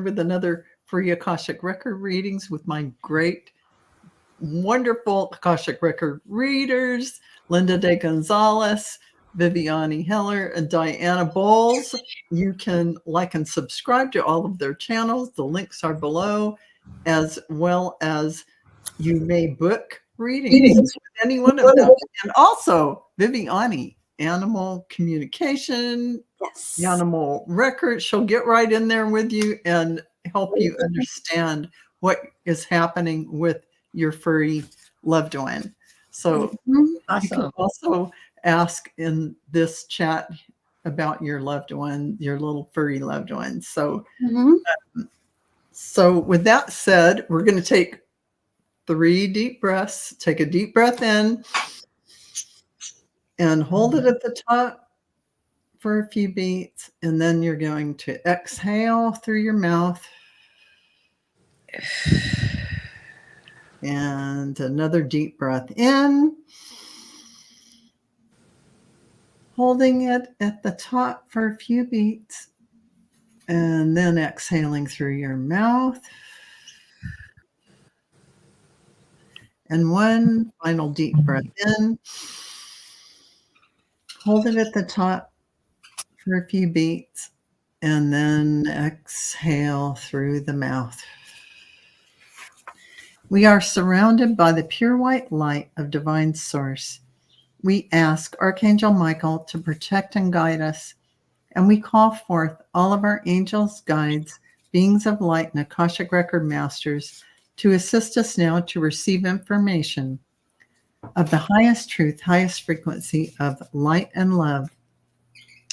with another free Akashic record readings with my great, wonderful Akashic record readers, Linda De Gonzalez, Viviani Heller, and Diana Bowles. You can like and subscribe to all of their channels. The links are below, as well as you may book readings with any one of them. And also, Viviani, animal communication, Yes. animal record. She'll get right in there with you and help you understand what is happening with your furry loved one. So you can also ask in this chat about your loved one, your little furry loved one. So, so with that said, we're going to take 3 deep breaths. Take a deep breath in and hold it at the top for a few beats. And then you're going to exhale through your mouth. And another deep breath in. Holding it at the top for a few beats. And then exhaling through your mouth. And one final deep breath in. Hold it at the top for a few beats. And then exhale through the mouth. We are surrounded by the pure white light of divine source. We ask Archangel Michael to protect and guide us, and we call forth all of our angels, guides, beings of light, and Akashic record masters to assist us now to receive information of the highest truth, highest frequency of light and love,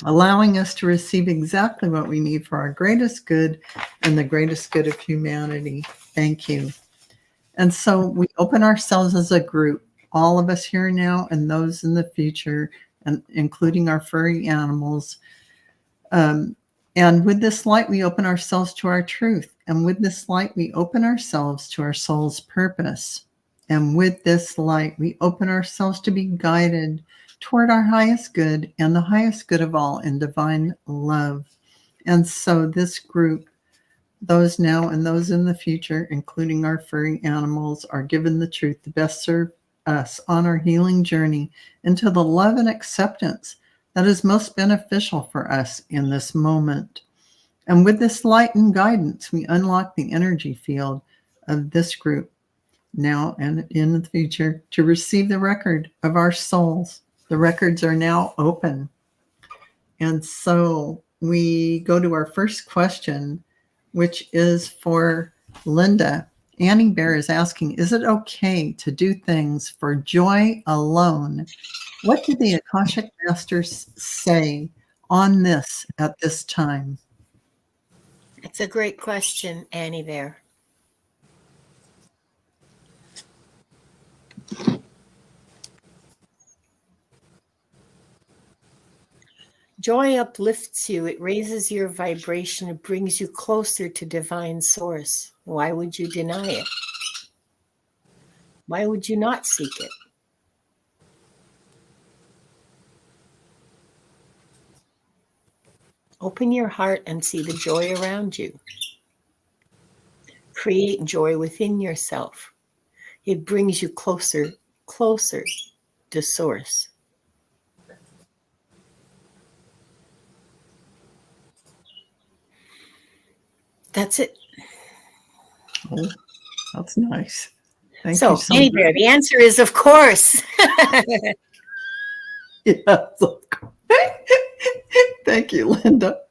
allowing us to receive exactly what we need for our greatest good and the greatest good of humanity. Thank you. And so we open ourselves as a group, all of us here now and those in the future, and including our furry animals. And with this light, we open ourselves to our truth. And with this light, we open ourselves to our soul's purpose. And with this light, we open ourselves to be guided toward our highest good and the highest good of all in divine love. And so this group, those now and those in the future, including our furry animals, are given the truth to best serve us on our healing journey into the love and acceptance that is most beneficial for us in this moment. And with this light and guidance, we unlock the energy field of this group now and in the future to receive the record of our souls. The records are now open. And so we go to our first question, which is for Linda. Annie Bear is asking, is it okay to do things for joy alone? What do the Akashic Masters say on this at this time? It's a great question, Annie Bear. Joy uplifts you. It raises your vibration. It brings you closer to divine source. Why would you deny it? Why would you not seek it? Open your heart and see the joy around you. Create joy within yourself. It brings you closer to source. That's it. Oh, that's nice. Thank you so Annie Bear, the answer is of course. Yes, of course. Thank you, Linda.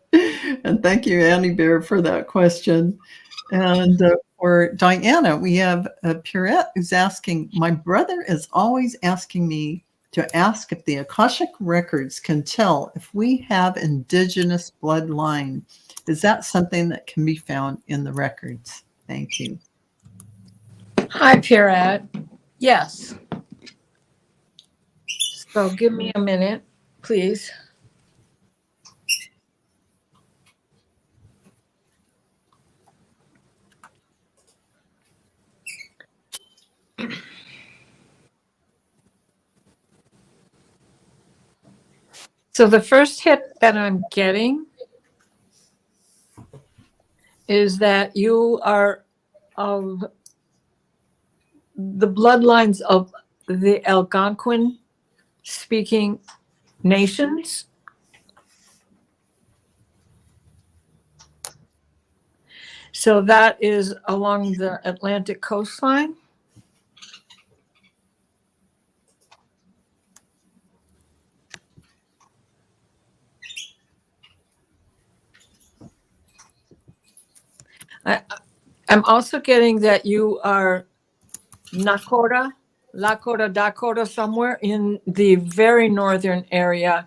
And thank you, Annie Bear, for that question. And for Diana, we have Pierrette who's asking, my brother is always asking me to ask if the Akashic records can tell if we have indigenous bloodline. Is that something that can be found in the records? Thank you. Hi, Pierrette. Yes. So give me a minute, please. So the first hit that I'm getting is that you are of the bloodlines of the Algonquin speaking nations. So that is along the Atlantic coastline. I'm also getting that you are Lakota, Dakota, somewhere in the very northern area.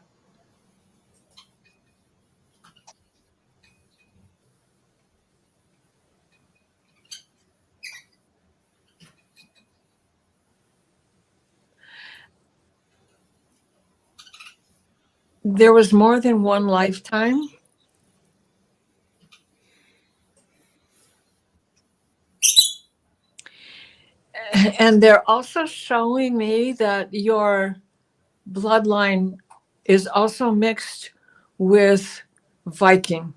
There was more than one lifetime. And they're also showing me that your bloodline is also mixed with Viking.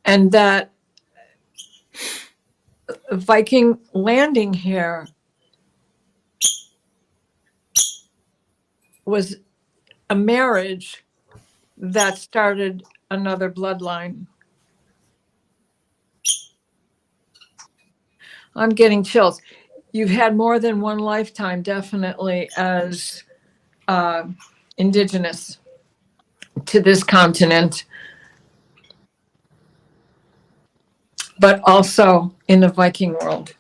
And that Viking landing here was a marriage that started another bloodline. I'm getting chills. You've had more than one lifetime, definitely, as indigenous to this continent, but also in the Viking world.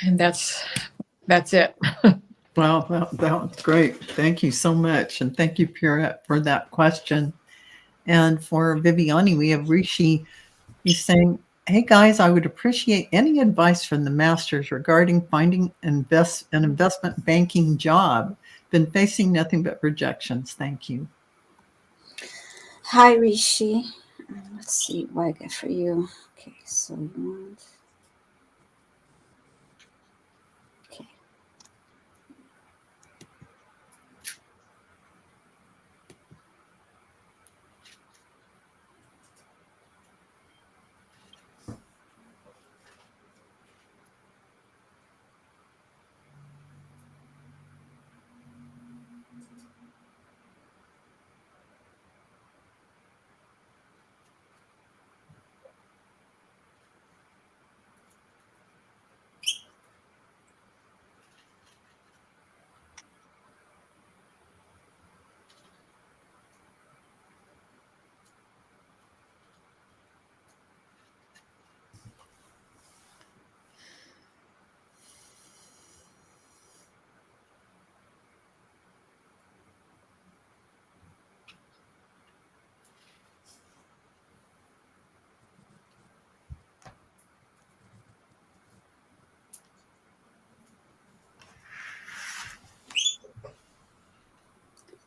And that's it. Wow, that was great. Thank you so much. And thank you, Pierrette, for that question. And for Viviani, we have Rishi. He's saying, hey guys, I would appreciate any advice from the masters regarding finding an investment banking job. Been facing nothing but rejections. Thank you. Hi, Rishi. Let's see what I get for you. Okay, so you want. Okay.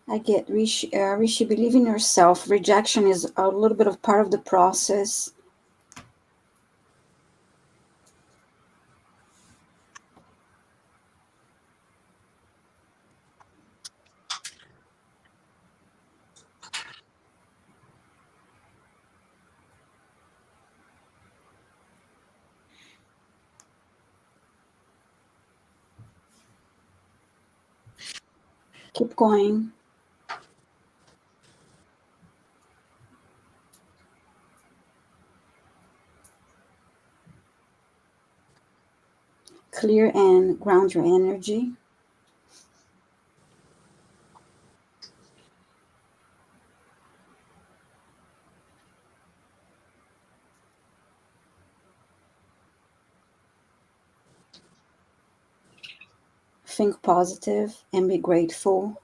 I get Rishi, believe in yourself. Rejection is a little bit of part of the process. Keep going. Clear and ground your energy. Think positive and be grateful.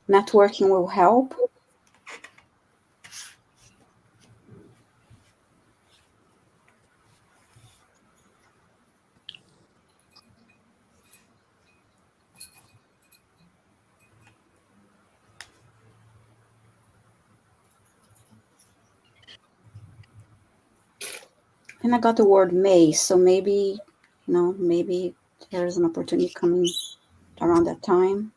Networking will help. And I got the word may, so maybe, maybe there's an opportunity coming around that time.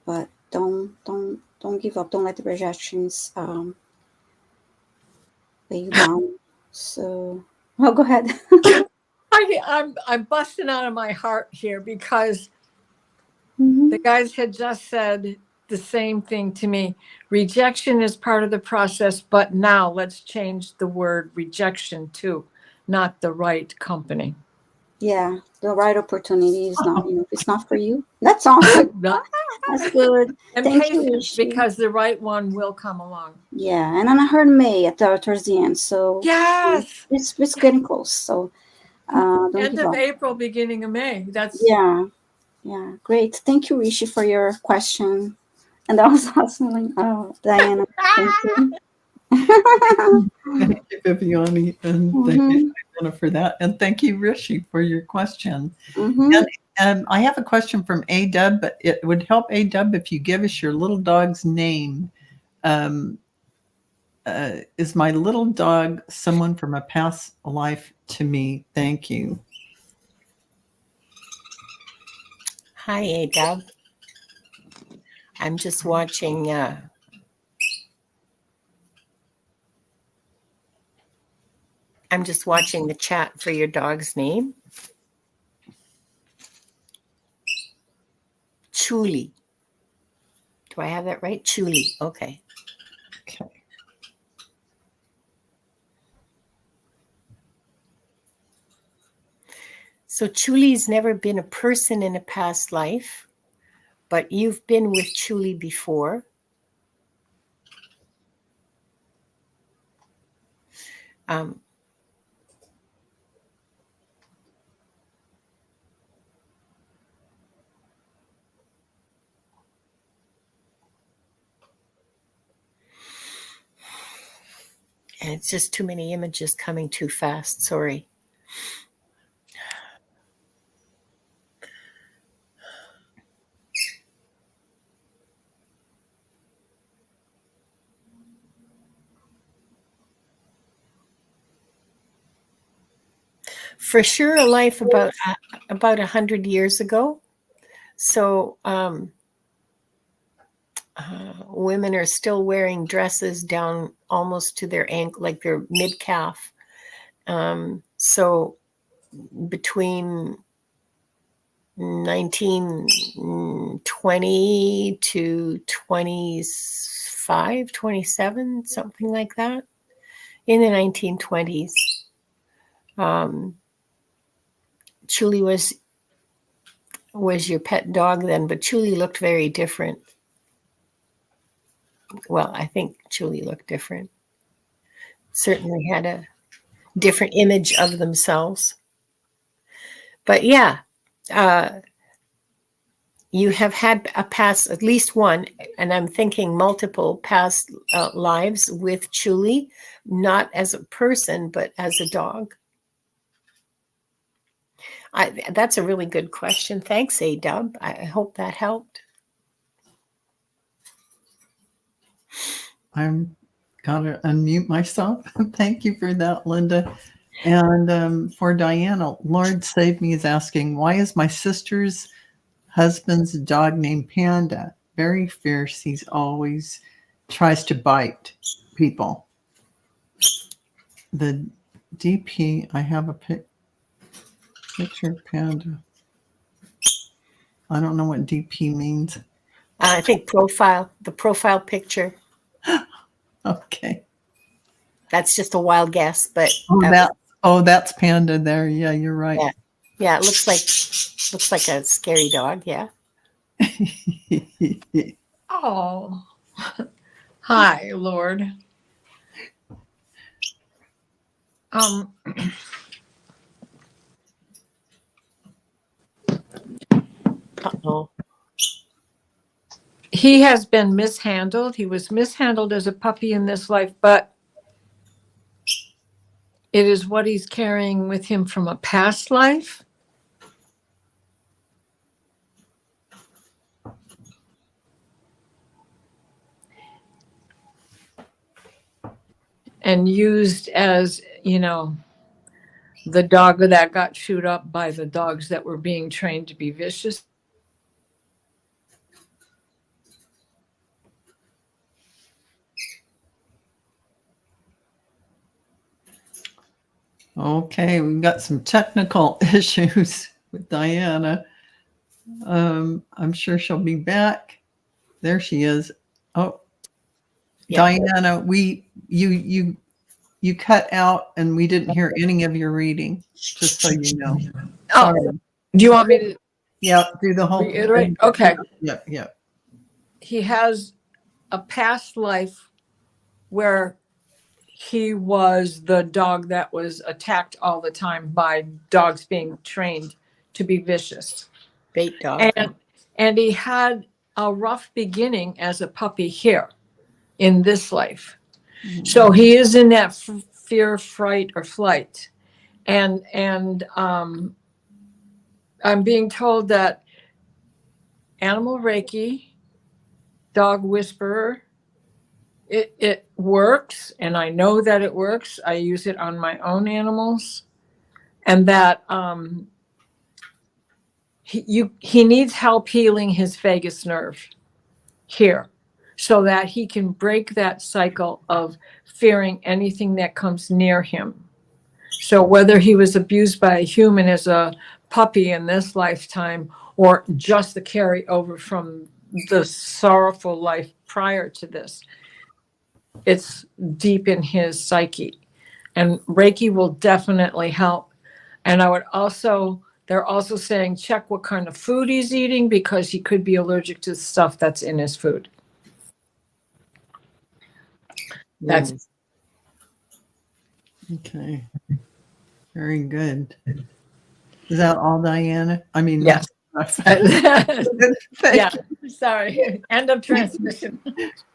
But don't give up. Don't let the rejections weigh you down. So, oh, go ahead. I'm busting out of my heart here because Mhm. the guys had just said the same thing to me. Rejection is part of the process, but now let's change the word rejection to not the right company. Yeah, the right opportunity is not, if it's not for you, that's awesome. That's good. And Thank you, patience, Rishi. because the right one will come along. Yeah, and then I heard May towards the end, so Yes. it's getting close. So don't End give of up. April, beginning of May. That's Yeah, great. Thank you, Rishi, for your question. And that was awesome. Oh, Diana, thank you. Thank you, Viviani, and thank Mhm, you, Diana, for that. And thank you, Rishi, for your question. mhm. And I have a question from A-Dub, but it would help A-Dub if you give us your little dog's name. Is my little dog someone from a past life to me? Thank you. Hi, A-Dub. I'm just watching. I'm just watching the chat for your dog's name. Chuli. Do I have that right? Chuli. Okay. Okay. So Chuli's never been a person in a past life, but you've been with Chuli before. Um, and it's just too many images coming too fast. Sorry. For sure, a life about 100 years ago. So women are still wearing dresses down almost to their ankle, like their mid calf. So between 1920 to 25, 27, something like that, in the 1920s. Chuli was your pet dog then, but Chuli looked very different. Well, I think Chuli looked different. Certainly had a different image of themselves. But yeah, you have had a past, at least one, and I'm thinking multiple past lives with Chuli, not as a person, but as a dog. That's a really good question. Thanks, A-Dub. I hope that helped. I'm gotta unmute myself. Thank you for that, Linda. And for Diana, Lord Save Me is asking, why is my sister's husband's dog named Panda? Very fierce. He's always tries to bite people. The DP, I have a picture of Panda. I don't know what DP means. I think the profile picture. Okay. That's just a wild guess, but That's Panda there. Yeah, you're right. yeah, it looks like a scary dog. Yeah. oh. Hi, Lord. Uh-oh. He has been mishandled. He was mishandled as a puppy in this life, but it is what he's carrying with him from a past life. and used as, the dog that got chewed up by the dogs that were being trained to be vicious. Okay, we've got some technical issues with Diana. I'm sure she'll be back. There she is. Oh, Yeah. Diana, you cut out and we didn't hear any of your reading, just so you know. Sorry. Do you want me to Yeah, do the whole reiterate? thing. Okay. Yeah. He has a past life where he was the dog that was attacked all the time by dogs being trained to be vicious. Bait dog. And he had a rough beginning as a puppy here in this life. So he is in that fear, fright, or flight. And I'm being told that animal Reiki, dog whisperer, it works, and I know that it works. I use it on my own animals, and that he needs help healing his vagus nerve here, so that he can break that cycle of fearing anything that comes near him. So whether he was abused by a human as a puppy in this lifetime, or just the carryover from the sorrowful life prior to this, it's deep in his psyche. And Reiki will definitely help. And they're also saying check what kind of food he's eating, because he could be allergic to stuff that's in his food. That's okay. Very good. Is that all, Diana? I mean, yes. Thank Yeah. Sorry. End of transmission.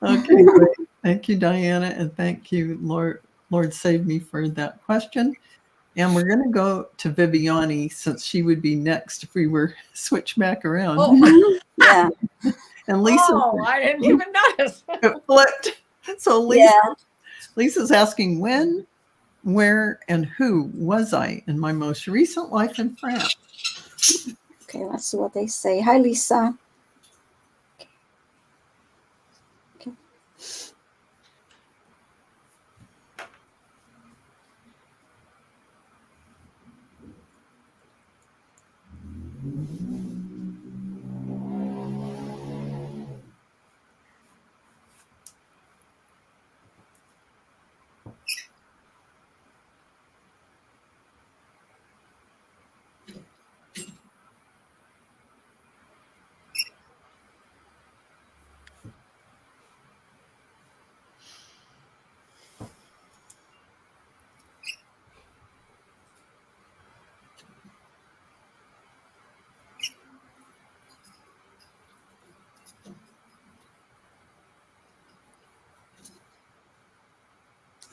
Okay, great. Thank you, Diana, and thank you, Lord save me, for that question. And we're going to go to Viviani, since she would be next if we were switched back around. Oh, Yeah. And Lisa, I didn't even notice. it flipped. So Lisa's asking, when, where, and who was I in my most recent life in France? Okay, let's see what they say. Hi, Lisa. Okay.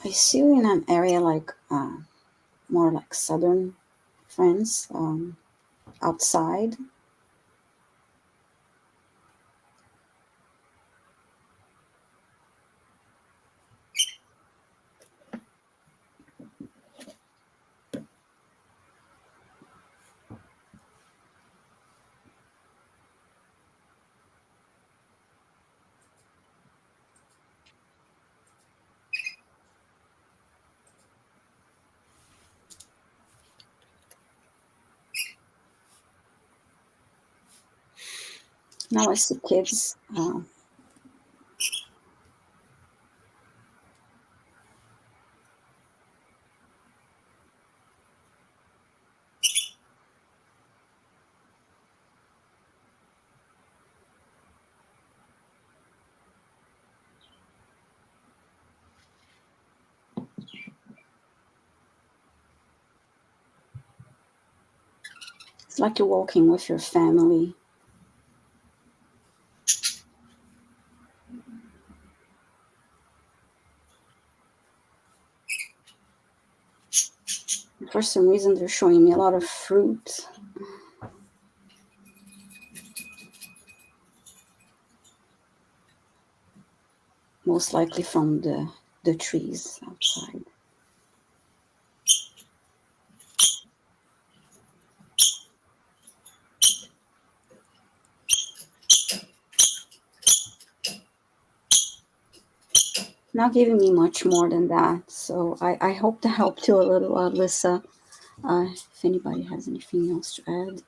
I see you in an area like more like southern France, outside. Now I see kids. It's like you're walking with your family. For some reason, they're showing me a lot of fruit. Most likely from the the trees outside. Not giving me much more than that. So I hope to help you a little, Alyssa. If anybody has anything else to add.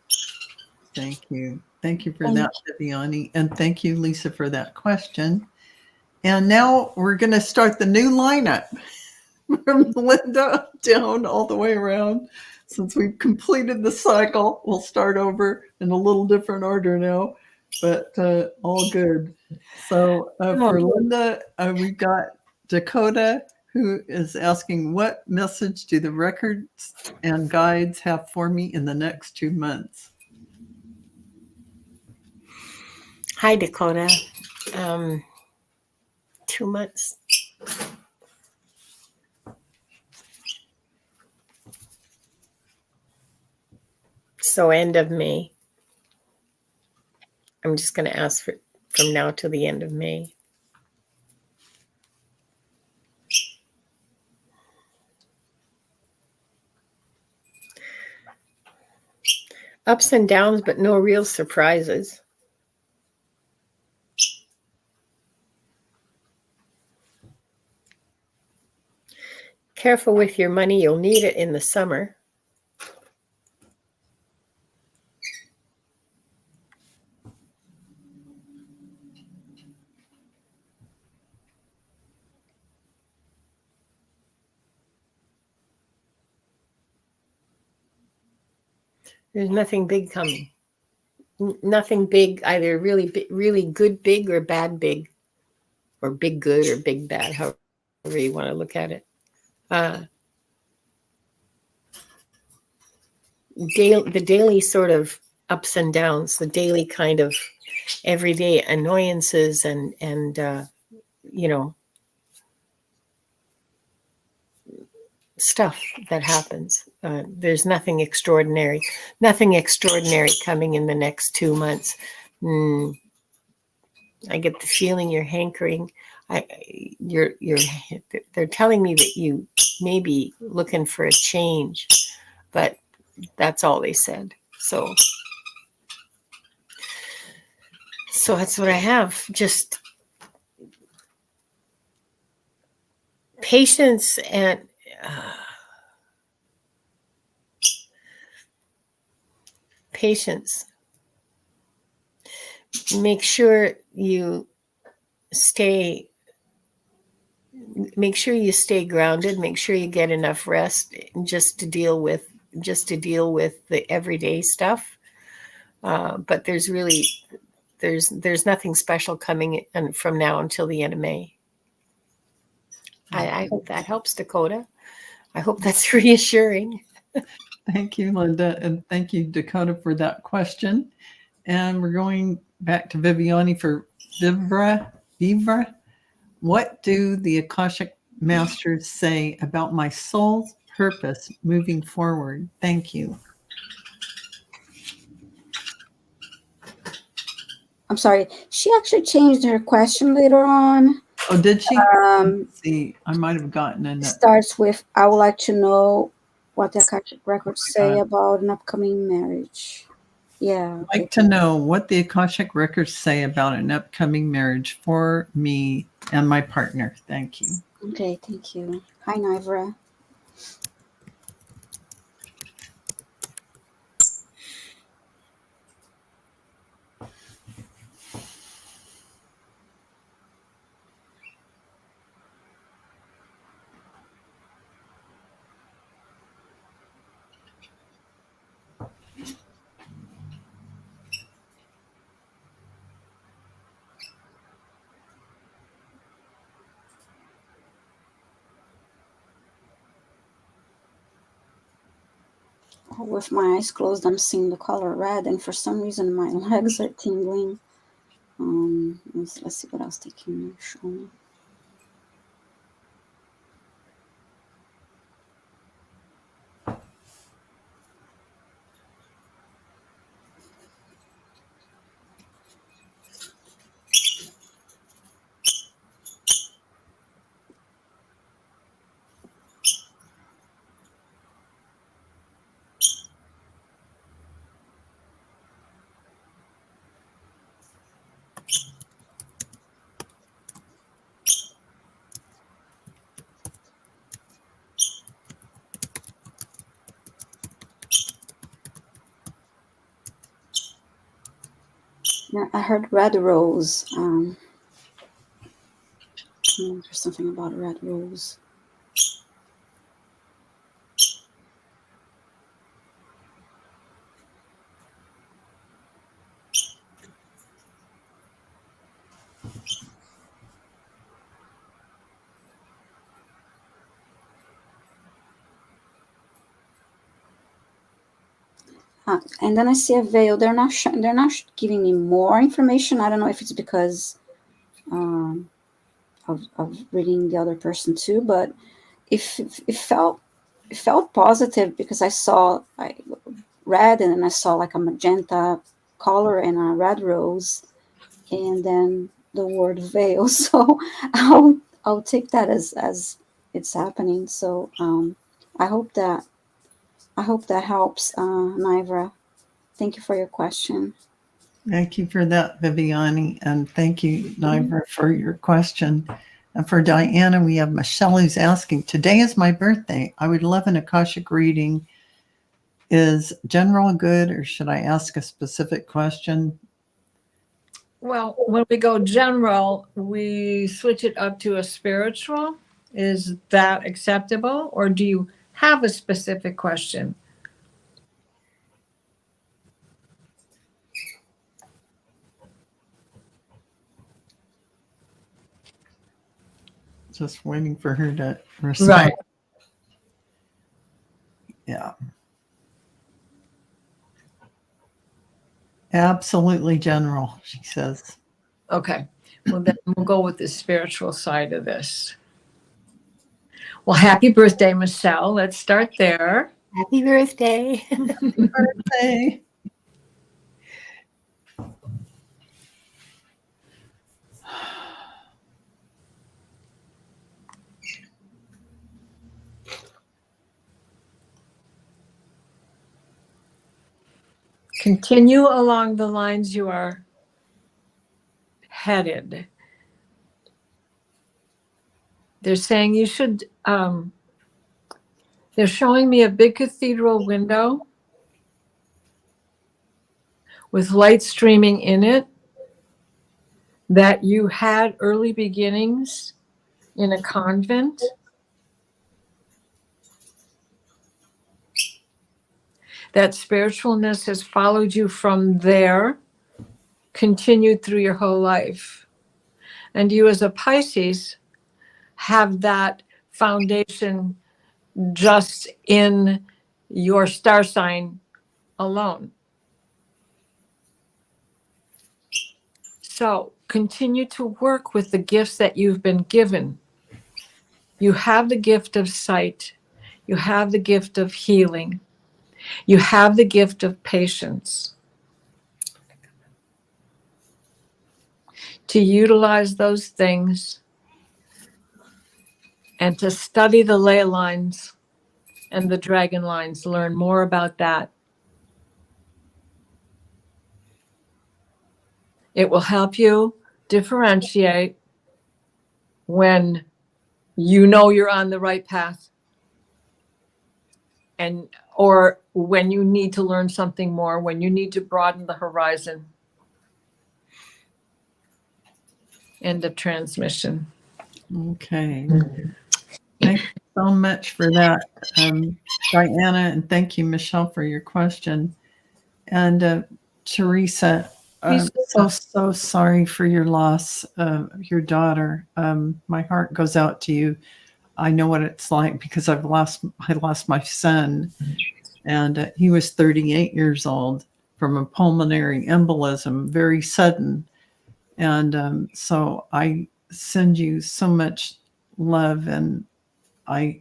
Thank you. Thank you for Thank that, Viviani. And thank you, Lisa, for that question. And now we're going to start the new lineup from Linda down all the way around. Since we've completed the cycle, we'll start over in a little different order now, but all good. So for Linda, we've got Dakota, who is asking, what message do the records and guides have for me in the next 2 months? Hi, Dakota. 2 months. So end of May. I'm just going to ask for from now till the end of May. Ups and downs, but no real surprises. Careful with your money. You'll need it in the summer. There's nothing big coming. Nothing big, either really good big or bad big, or big good or big bad, however you want to look at it. The daily sort of ups and downs, the daily kind of everyday annoyances and stuff that happens. There's nothing extraordinary coming in the next 2 months. I get the feeling you're hankering. They're telling me that you may be looking for a change, but that's all they said. So that's what I have. Just patience and patience. Make sure you stay grounded. Make sure you get enough rest just to deal with the everyday stuff. But there's nothing special coming from now until the end of May. I hope that helps, Dakota. I hope that's reassuring. Thank you, Linda, and thank you, Dakota, for that question. And we're going back to Viviani for Vivra. What do the Akashic Masters say about my soul's purpose moving forward? Thank you. I'm sorry. She actually changed her question later on. Oh, did she? Let's see, I might have gotten in it. Starts with, I would like to know what the Akashic records say about an upcoming marriage. Yeah. I'd like to know what the Akashic records say about an upcoming marriage for me and my partner. Thank you. Okay, thank you. Hi, Nivra. With my eyes closed, I'm seeing the color red, and for some reason my legs are tingling. Let's see what else they can show me. Yeah, I heard red rose. There's something about a red rose. And then I see a veil. They're not giving me more information. I don't know if it's because of reading the other person too, but it felt positive because I red, and then I saw like a magenta color and a red rose, and then the word veil. So I'll take that as it's happening. So I hope that helps, Nivra. Thank you for your question. Thank you for that, Viviani, and thank you, Nivra, for your question. And for Diana, we have Michelle who's asking, today is my birthday. I would love an Akashic reading. Is general good, or should I ask a specific question? Well, when we go general, we switch it up to a spiritual. Is that acceptable? Or do you have a specific question? Just waiting for her to respond. Right. Yeah. Absolutely general, she says. Okay. Well, then we'll go with the spiritual side of this. Well, happy birthday, Michelle. Let's start there. Happy birthday. Birthday. Continue along the lines you are headed. They're saying you should, they're showing me a big cathedral window with light streaming in it, that you had early beginnings in a convent. That spiritualness has followed you from there, continued through your whole life. And you as a Pisces have that foundation just in your star sign alone. So continue to work with the gifts that you've been given. You have the gift of sight. You have the gift of healing. You have the gift of patience. To utilize those things and to study the ley lines and the dragon lines, learn more about that. It will help you differentiate when you know you're on the right path, and or when you need to learn something more, when you need to broaden the horizon. End of transmission. Okay. Thank you so much for that, Diana, and thank you, Michelle, for your question. And Teresa, I'm so sorry for your loss of your daughter. My heart goes out to you. I know what it's like because I lost my son, and he was 38 years old from a pulmonary embolism, very sudden. And so I send you so much love, and I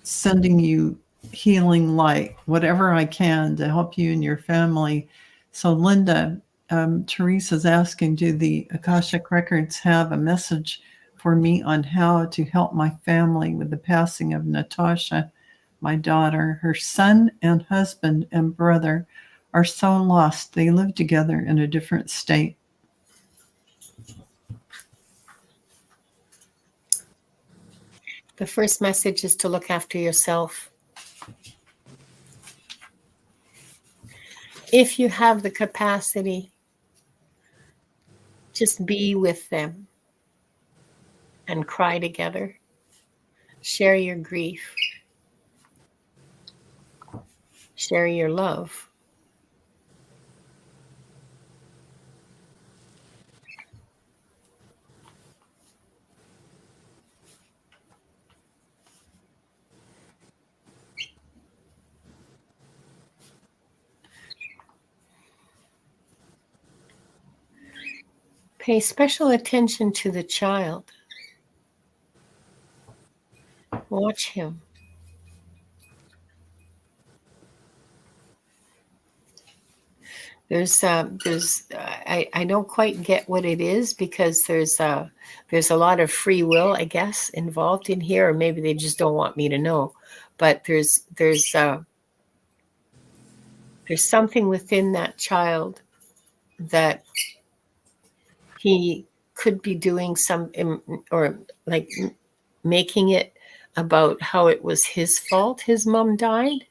sending you healing light, whatever I can to help you and your family. So Linda, Teresa's asking, do the Akashic Records have a message for me on how to help my family with the passing of Natasha, my daughter? Her son and husband and brother are so lost. They live together in a different state. The first message is to look after yourself. If you have the capacity Just be with them and cry together. Share your grief. Share your love. Pay special attention to the child. Watch him. I don't quite get what it is, because there's a lot of free will, I guess, involved in here, or maybe they just don't want me to know. But there's something within that child that he could be doing or like making it about how it was his fault his mom died,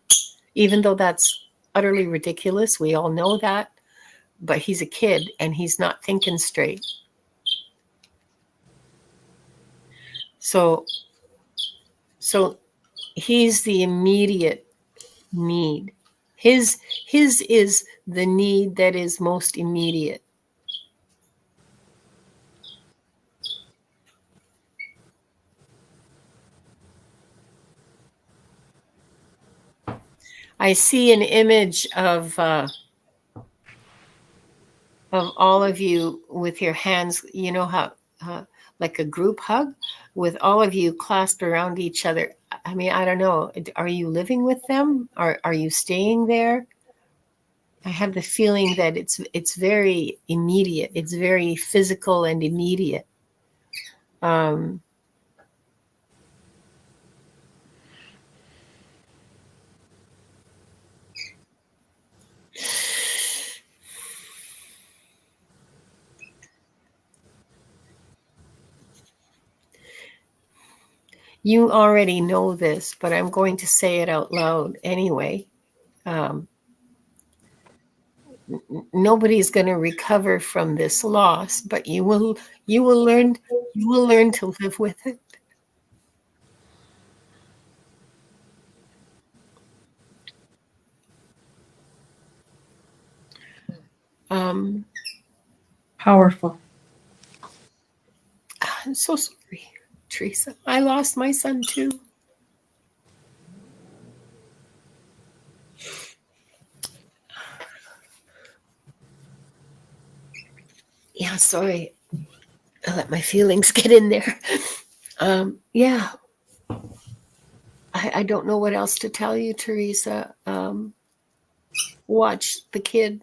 even though that's utterly ridiculous. We all know that, but he's a kid and he's not thinking straight. So he's the immediate need. His is the need that is most immediate. I see an image of all of you with your hands, you know how like a group hug, with all of you clasped around each other. I mean, I don't know. Are you living with them? Are you staying there? I have the feeling that it's very immediate. It's very physical and immediate. Um, you already know this, but I'm going to say it out loud anyway. Nobody's going to recover from this loss, but you will learn to live with it. Powerful. I'm so sorry, Teresa. I lost my son too. Yeah, sorry. I let my feelings get in there. Yeah. I don't know what else to tell you, Teresa. Watch the kid.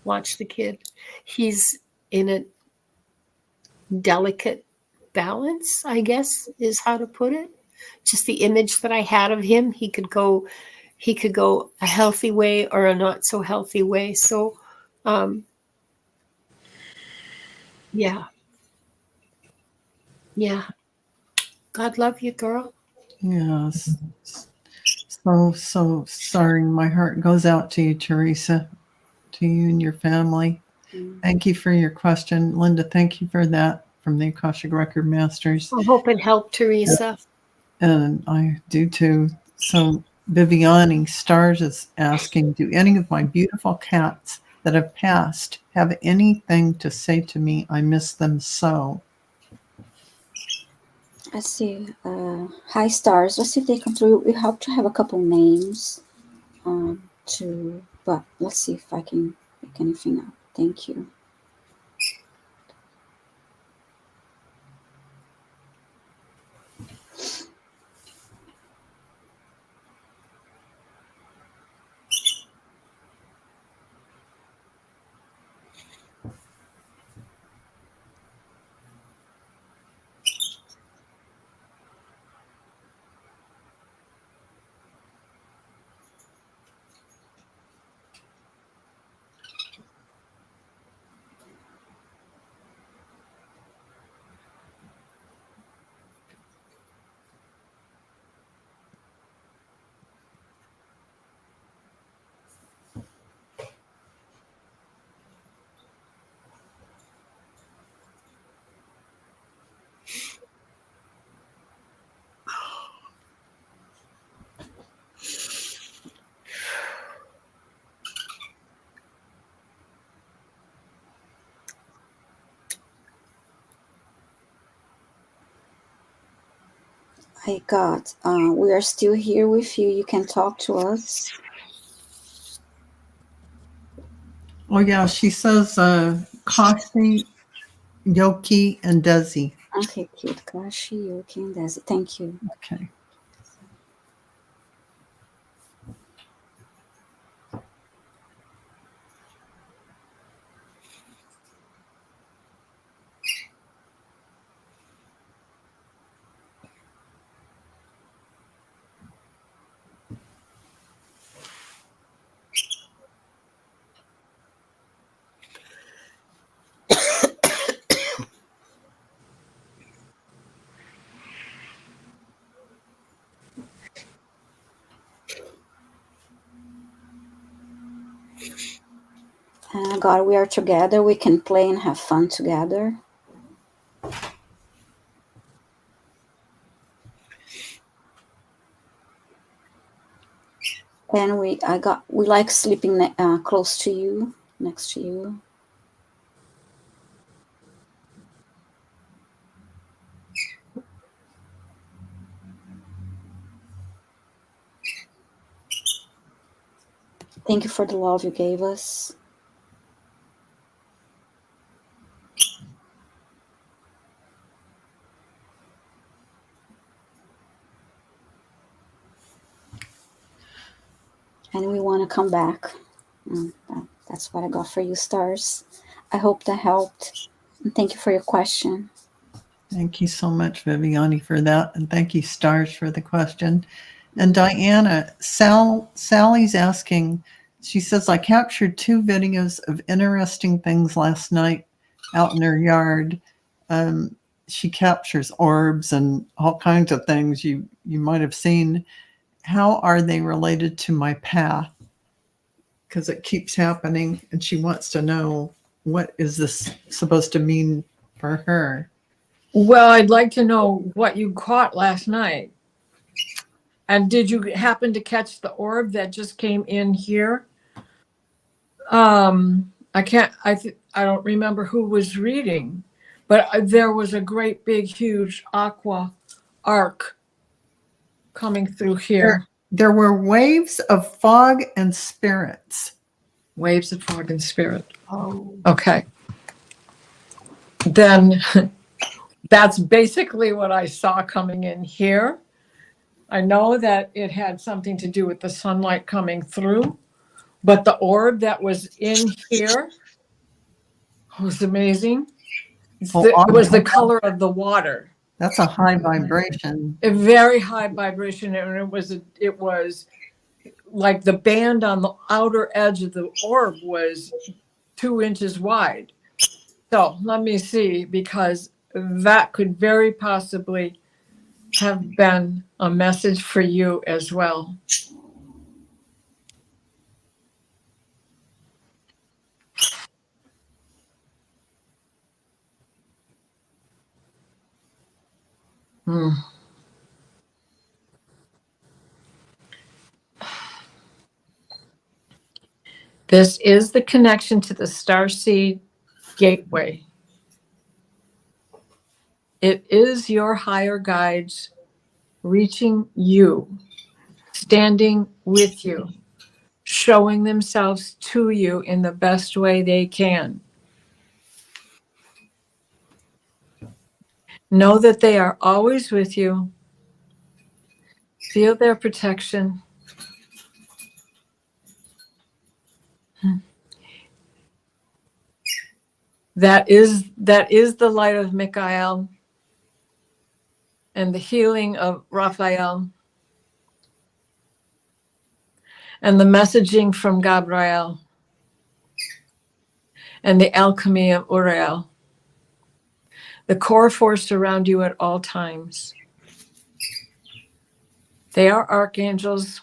Watch the kid. He's in a delicate balance, I guess, is how to put it. Just the image that I had of him, he could go a healthy way or a not so healthy way. So yeah. God love you, girl. Yes. So sorry. My heart goes out to you, Teresa, to you and your family. Thank you for your question. Linda, thank you for that from the Akashic Record Masters. I hope it helped, Teresa. And I do too. So Viviani Stars is asking, do any of my beautiful cats that have passed have anything to say to me? I miss them so. Let's see. Hi, stars. Let's see if they come through. We hope to have a couple names but let's see if I can pick anything up. Thank you. I got, we are still here with you. You can talk to us. Oh yeah, she says Kashi, Yoki, and Desi. Okay, cute. Kashi, Yuki, and Desi. Thank you. Okay. God, we are together. We can play and have fun together. And we like sleeping close to you, next to you. Thank you for the love you gave us. And we want to come back. That's what I got for you, stars. I hope that helped. And thank you for your question. Thank you so much, Viviani, for that. And thank you, Stars, for the question. And Diana, Sally's asking, she says, I captured 2 videos of interesting things last night out in her yard. She captures orbs and all kinds of things you might have seen. How are they related to my path? Because it keeps happening, and she wants to know, what is this supposed to mean for her? Well, I'd like to know what you caught last night. And did you happen to catch the orb that just came in here? I don't remember who was reading, but there was a great big huge aqua arc coming through here. There were waves of fog and spirits. Waves of fog and spirit. Oh, Okay. Then that's basically what I saw coming in here. I know that it had something to do with the sunlight coming through, but the orb that was in here was amazing. It was the color of the water. That's a high vibration. A very high vibration, and it was like the band on the outer edge of the orb was 2 inches wide. So let me see, because that could very possibly have been a message for you as well. This is the connection to the starseed gateway. It is your higher guides reaching you, standing with you, showing themselves to you in the best way they can. Know that they are always with you. Feel their protection. That is the light of Michael and the healing of Raphael and the messaging from Gabriel and the alchemy of Uriel. The core force around you at all times. They are archangels,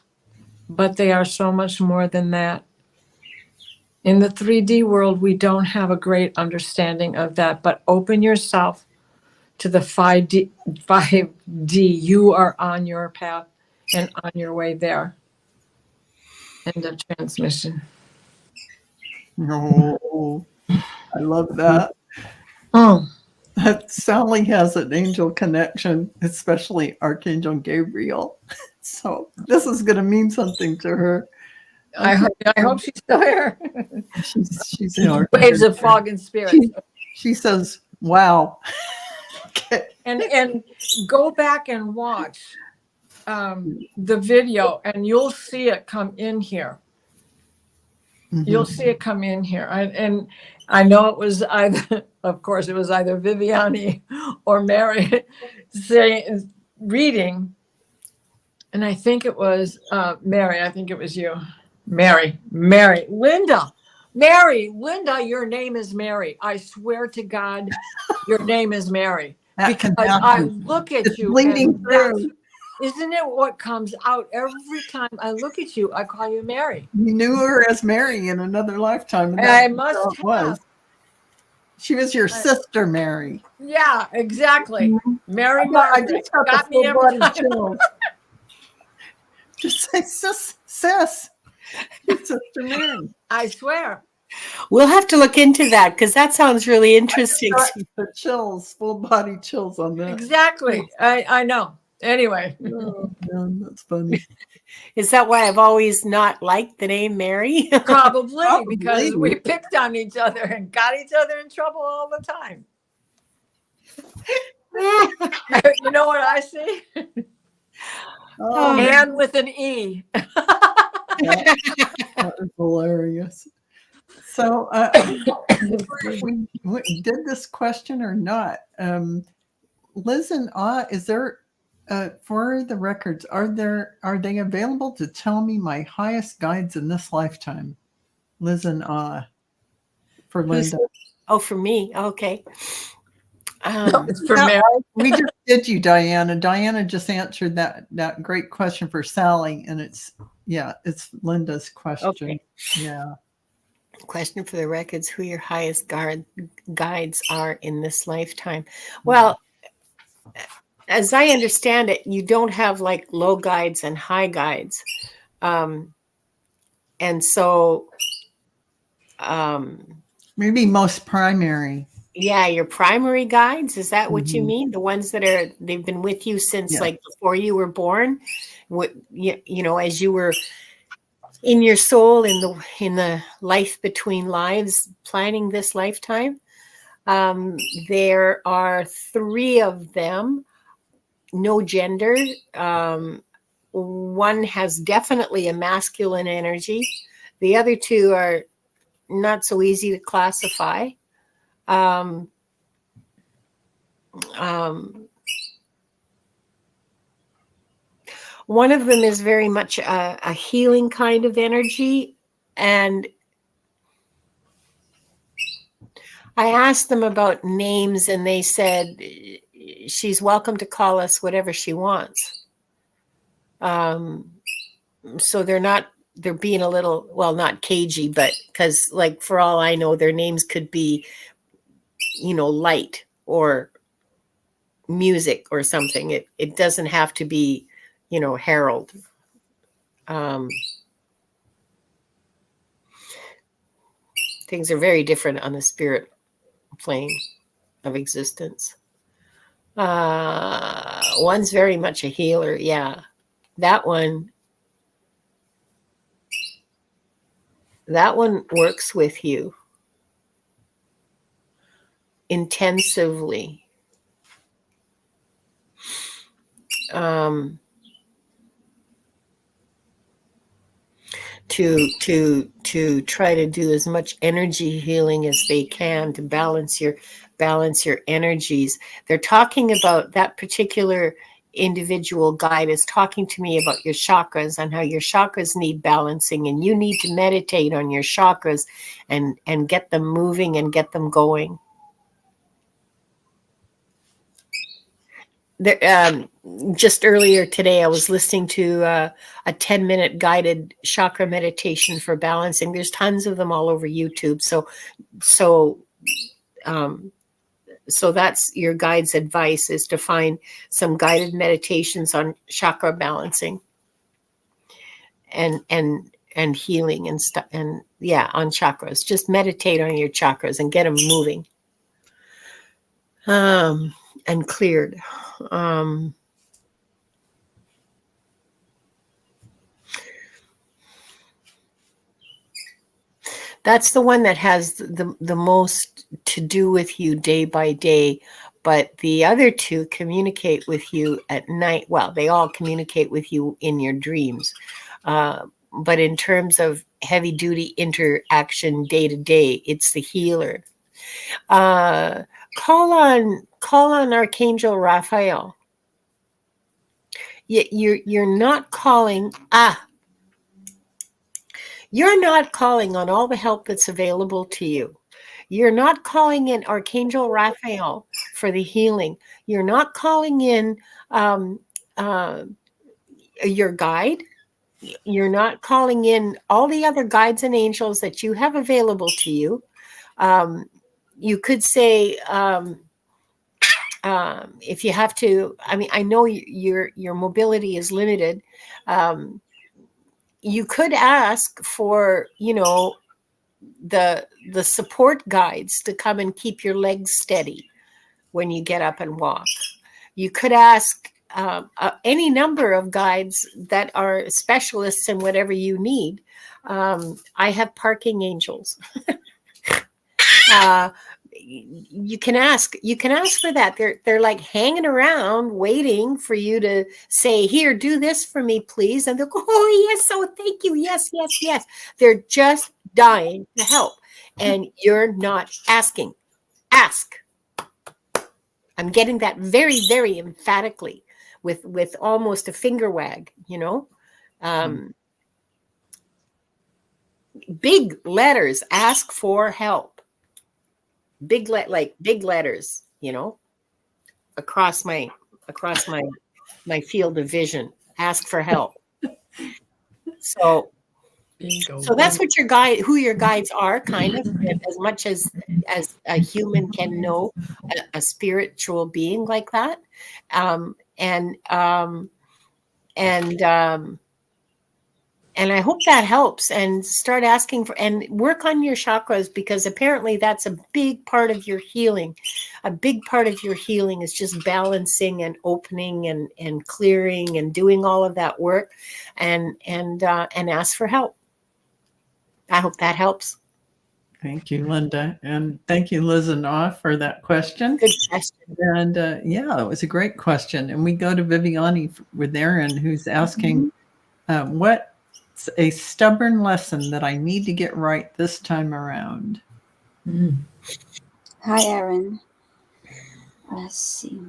but they are so much more than that. In the 3D world, we don't have a great understanding of that, but open yourself to the 5D. You are on your path and on your way there. End of transmission. Oh, I love that. Oh, Sally has an angel connection, especially Archangel Gabriel. So this is going to mean something to her. I hope she's still here. She's in our Waves of fog and spirits. She says, "Wow." Okay. And go back and watch the video, and you'll see it come in here. You'll see it come in here. And I know it was either, of course, it was either Viviani or Mary reading. And I think it was Mary. I think it was you. Mary, Linda, your name is Mary. I swear to God, your name is Mary. Because I look at you. Bleeding through. Isn't it what comes out every time I look at you? I call you Mary. You knew her as Mary in another lifetime. And I must have. She was your sister, Mary. Yeah, exactly. Mary I Margaret. just got me every time. Just say, sis, Sister Mary. I swear. We'll have to look into that because that sounds really interesting. The chills, full body chills on that. Exactly. I know. Anyway. Oh, man, that's funny. Is that why I've always not liked the name Mary? Probably because we picked on each other and got each other in trouble all the time. You know what I see? Man with an E. That was hilarious. So, we did this question or not? Liz and is there for the records? Are they available to tell me my highest guides in this lifetime? Liz and for Linda. Oh, for me. Okay. It's for Mary. We just did you, Diana. Diana just answered that great question for Sally, and it's Linda's question. Okay. Yeah. Question for the records: who your highest guides are in this lifetime? Well, as I understand it, you don't have like low guides and high guides, and so maybe most primary. Yeah, your primary guides, is that what you mean? The ones that they've been with you since like before you were born? What you know, as you were in your soul in the life between lives, planning this lifetime. There are 3 of them, no gender. One has definitely a masculine energy. The other 2 are not so easy to classify. One of them is very much a healing kind of energy. And I asked them about names and they said, she's welcome to call us whatever she wants. So they're being a little, well, not cagey, but because like, for all I know, their names could be, you know, light or music or something. It doesn't have to be, you know, Harold. Things are very different on the spirit plane of existence. One's very much a healer. Yeah. That one works with you intensively. To try to do as much energy healing as they can to balance your energies. They're talking about that particular individual guide is talking to me about your chakras and how your chakras need balancing, and you need to meditate on your chakras and get them moving and get them going. Just earlier today, I was listening to a 10-minute guided chakra meditation for balancing. There's tons of them all over YouTube. So that's your guide's advice, is to find some guided meditations on chakra balancing and healing and stuff. And yeah, on chakras, just meditate on your chakras and get them moving. and cleared. That's the one that has the most to do with you day by day. But the other two communicate with you at night. Well, they all communicate with you in your dreams. But in terms of heavy duty interaction day to day, it's the healer. Call on Archangel Raphael. You're not calling. You're not calling on all the help that's available to you. You're not calling in Archangel Raphael for the healing. You're not calling in um, uh, your guide. You're not calling in all the other guides and angels that you have available to you. You could say, if you have to, I mean, I know your mobility is limited. You could ask for, the support guides to come and keep your legs steady when you get up and walk. You could ask any number of guides that are specialists in whatever you need. I have parking angels. You can ask for that. They're like hanging around waiting for you to say, here, do this for me, please. And they'll go, oh yes, oh thank you, yes, yes, yes. They're just dying to help, and you're not asking. Ask. I'm getting that very, very emphatically with almost a finger wag, big letters, ask for help. Big letters, across my field of vision. Ask for help. So that's what who your guides are, kind of, as much as a human can know a spiritual being like that. And I hope that helps, and start asking for, and work on your chakras, because apparently that's a big part of your healing. A big part of your healing is just balancing and opening and clearing and doing all of that work, and ask for help. I hope that helps. Thank you, Linda. And thank you, Liz and Ah, for that question. Good question. And yeah, it was a great question. And we go to Viviani with Aaron, who's asking, what's a stubborn lesson that I need to get right this time around? Hi, Aaron. Let's see.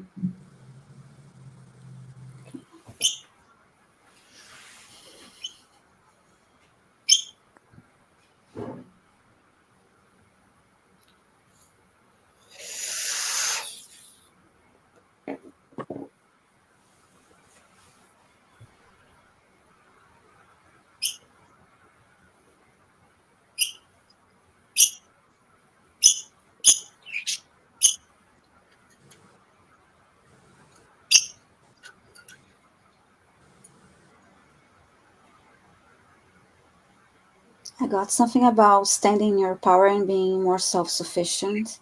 I got something about standing in your power and being more self-sufficient.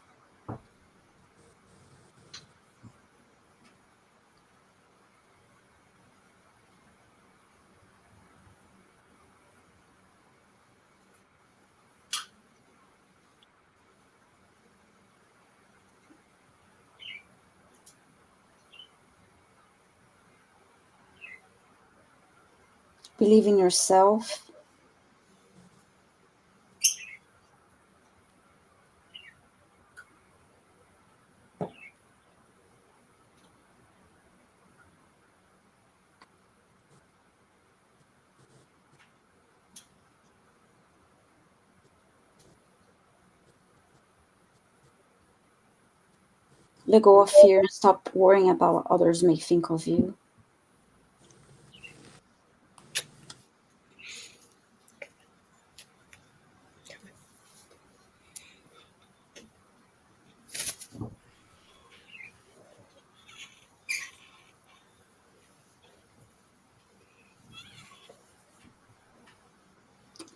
Believe in yourself. Let go of fear and stop worrying about what others may think of you.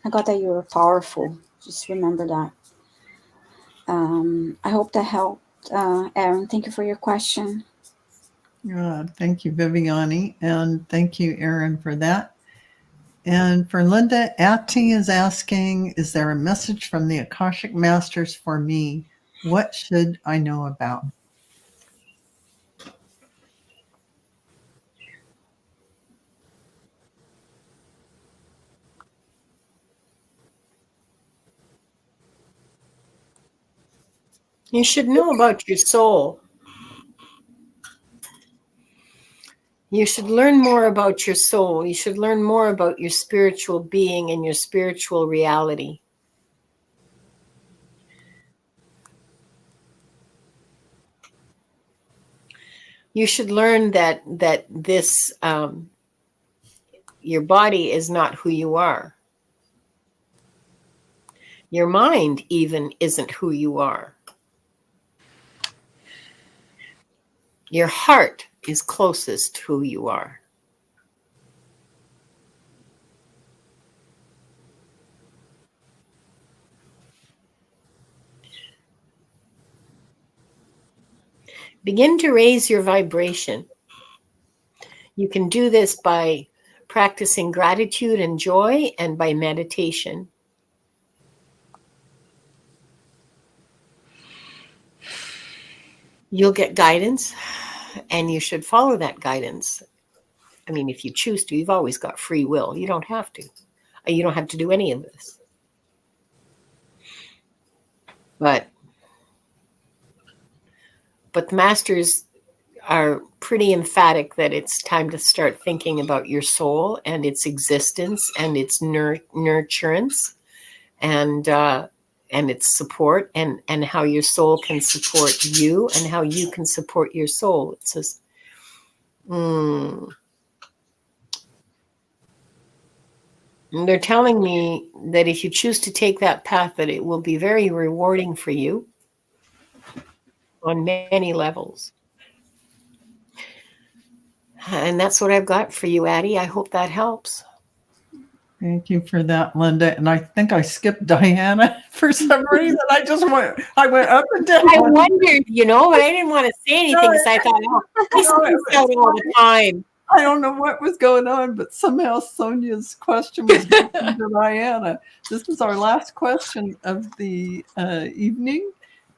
I got that you're powerful. Just remember that. I hope that Aaron. Thank you for your question. Thank you, Viviani, and thank you, Aaron, for that. And for Linda, Ati is asking, is there a message from the Akashic Masters for me? What should I know about? You should know about your soul. You should learn more about your soul. You should learn more about your spiritual being and your spiritual reality. You should learn that this your body is not who you are. Your mind even isn't who you are. Your heart is closest to who you are. Begin to raise your vibration. You can do this by practicing gratitude and joy and by meditation. You'll get guidance, and you should follow that guidance. I mean, if you choose to, you've always got free will. You don't have to. You don't have to do any of this. But the masters are pretty emphatic that it's time to start thinking about your soul and its existence and its nurturance and its support and how your soul can support you and how you can support your soul. It says, they're telling me that if you choose to take that path, that it will be very rewarding for you on many levels. And that's what I've got for you, Addie. I hope that helps. Thank you for that, Linda. And I think I skipped Diana for some reason. I went up and down. I wondered, but I didn't want to say anything because I thought, I speak out all the time. I don't know what was going on, but somehow Sonia's question was going to Diana. This is our last question of the evening.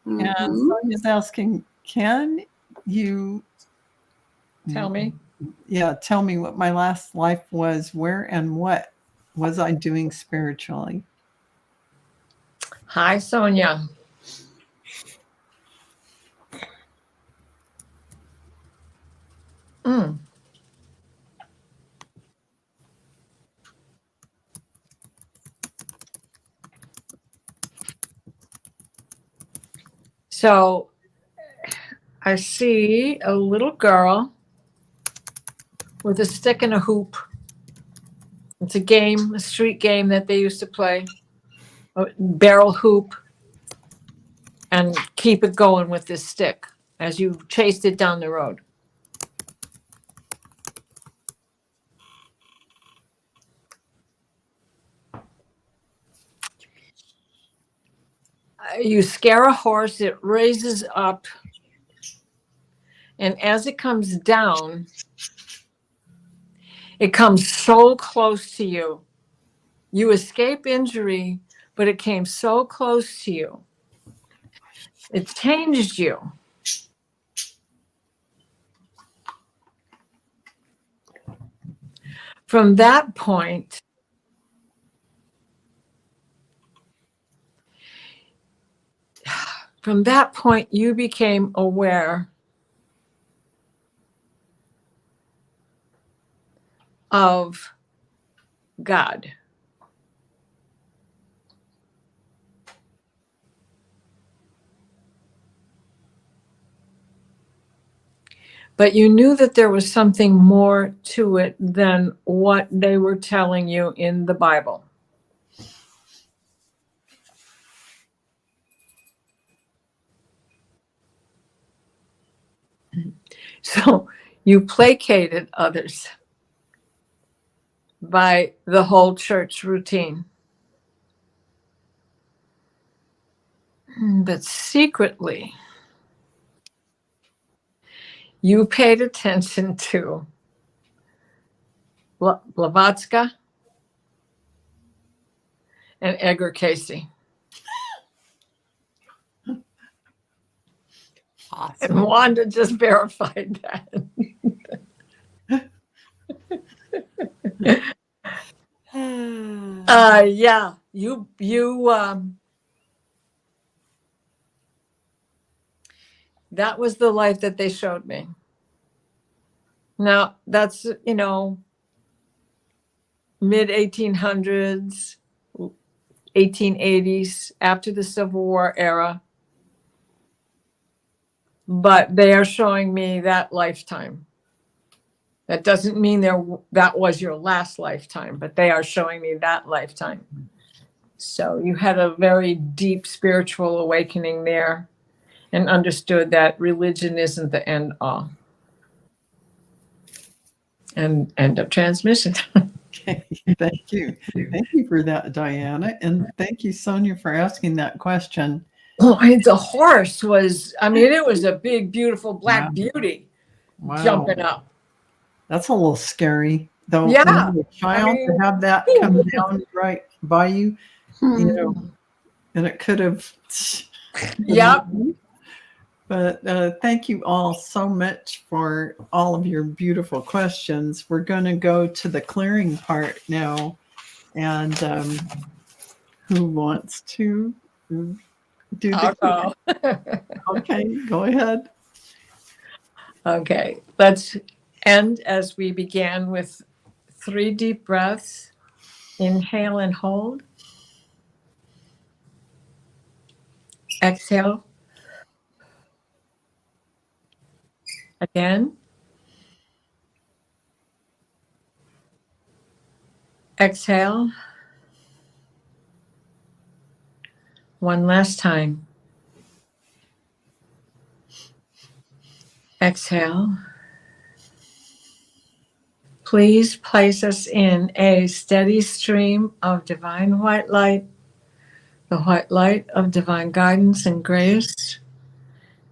And Sonia's asking, can you Tell me. Yeah, tell me what my last life was. Where and what was I doing spiritually? Hi, Sonia. So I see a little girl with a stick and a hoop. It's a game, a street game that they used to play. A barrel hoop and keep it going with this stick as you chased it down the road. You scare a horse, it raises up, and as it comes down, it comes so close to you. You escape injury, but it came so close to you. It changed you. From that point, you became aware of God. But you knew that there was something more to it than what they were telling you in the Bible. So you placated others by the whole church routine. But secretly, You paid attention to Blavatsky and Edgar Casey. Awesome. And Wanda just verified that. Yeah, you that was the life that they showed me. Now that's, mid 1800s, 1880s, after the Civil War era. But they are showing me that lifetime. That doesn't mean that was your last lifetime, but they are showing me that lifetime. So you had a very deep spiritual awakening there and understood that religion isn't the end all. And end of transmission. Okay, thank you. Thank you for that, Diana. And thank you, Sonia, for asking that question. Oh, the horse was, it was a big, beautiful black beauty jumping up. That's a little scary, though. Yeah. When you're a child, to have that come down right by you, and it could have. Yep. But thank you all so much for all of your beautiful questions. We're going to go to the clearing part now. And who wants to do the clearing? Okay, go ahead. Okay, let's end as we began with 3 deep breaths. Inhale and hold. Exhale. Again. Exhale. One last time. Exhale. Please place us in a steady stream of divine white light, the white light of divine guidance and grace.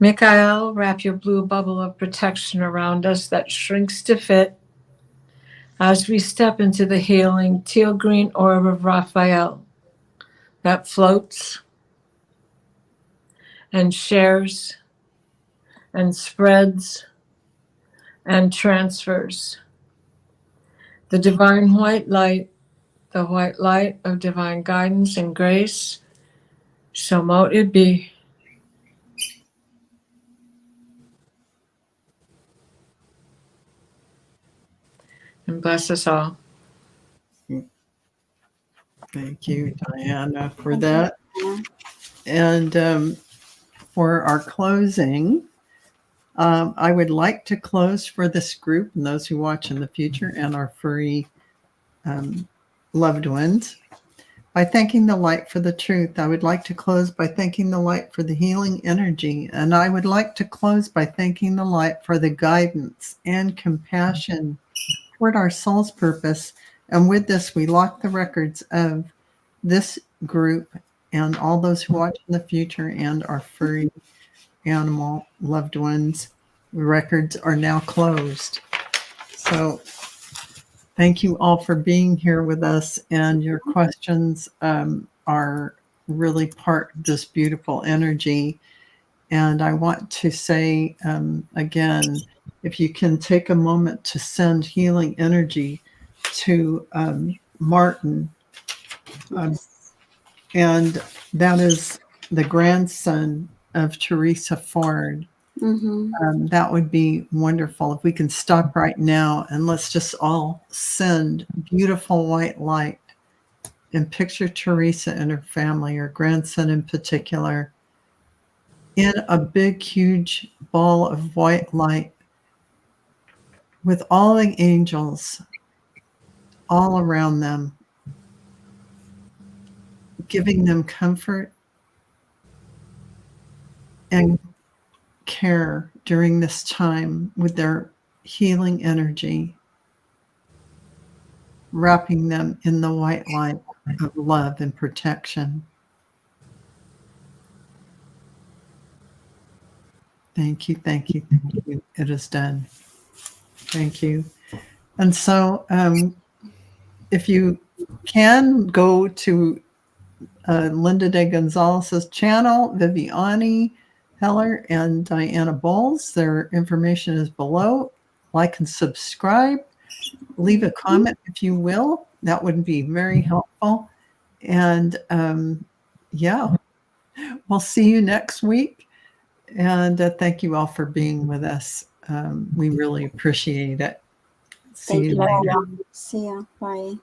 Michael, wrap your blue bubble of protection around us that shrinks to fit as we step into the healing teal green orb of Raphael that floats and shares and spreads and transfers. The divine white light, the white light of divine guidance and grace, so mote it be. And bless us all. Thank you, Diana, for that. And for our closing, I would like to close for this group and those who watch in the future and our furry loved ones by thanking the light for the truth. I would like to close by thanking the light for the healing energy. And I would like to close by thanking the light for the guidance and compassion toward our soul's purpose. And with this, we lock the records of this group and all those who watch in the future and our furry animal loved ones. Records are now closed. So thank you all for being here with us, and your questions are really part of this beautiful energy. And I want to say again, if you can take a moment to send healing energy to Martin, and that is the grandson of Teresa Ford. That would be wonderful if we can stop right now and let's just all send beautiful white light and picture Teresa and her family, her grandson in particular, in a big, huge ball of white light with all the angels all around them, giving them comfort and care during this time with their healing energy, wrapping them in the white light of love and protection. Thank you. Thank you. Thank you. It is done. Thank you. And so if you can go to Linda de Gonzalez's channel, Viviani Heller and Diana Bowles, their information is below. Like and subscribe. Leave a comment if you will. That would be very helpful. And yeah, we'll see you next week. And thank you all for being with us. We really appreciate it. See Thank you you. later. See ya. Bye.